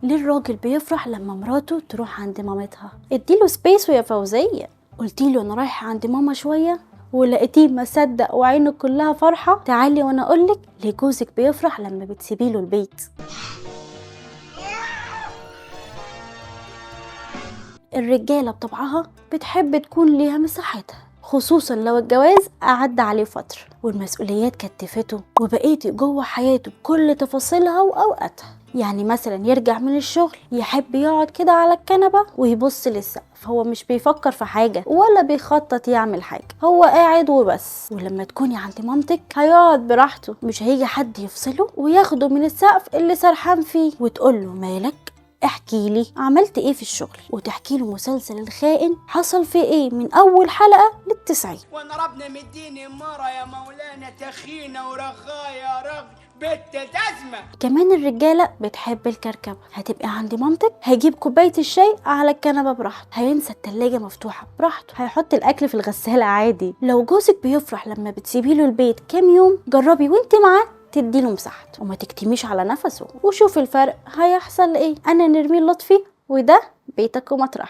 ليه الراجل بيفرح لما مراته تروح عند مامتها؟ اديله سبيس يا فوزية. قلتيله انا رايحة عند ماما شوية ولقيتيه ما صدق وعينه كلها فرحة. تعالي وانا اقولك ليه جوزك بيفرح لما بتسيبيله البيت. الرجالة بطبعها بتحب تكون ليها مساحتها، خصوصا لو الجواز أعدى عليه فترة والمسؤوليات كتفته وبقيتي جوه حياته بكل تفاصيلها وأوقاتها. يعني مثلا يرجع من الشغل يحب يقعد كده على الكنبة ويبص للسقف، هو مش بيفكر في حاجة ولا بيخطط يعمل حاجة، هو قاعد وبس. ولما تكوني عند مامتك هيقعد براحته، مش هيجي حد يفصله وياخده من السقف اللي سرحان فيه وتقوله مالك، احكي لي عملت ايه في الشغل، وتحكي له مسلسل الخائن حصل فيه ايه من اول حلقة لل90. وانا ربنا مديني مرة يا مولانا تخينة ورخاية رغ بنت الأزمة. كمان الرجالة بتحب الكركبة. هتبقى عند مامتك هيجيب كوباية الشاي على الكنبة براحته، هينسى التلاجة مفتوحة براحته، هيحط الأكل في الغسالة عادي. لو جوزك بيفرح لما بتسيبيله البيت كام يوم، جربي وانت معاه تديله مساحته وما تكتميش على نفسه وشوف الفرق هيحصل ايه. انا نرمين لطفي وده بيتك ومطرحك.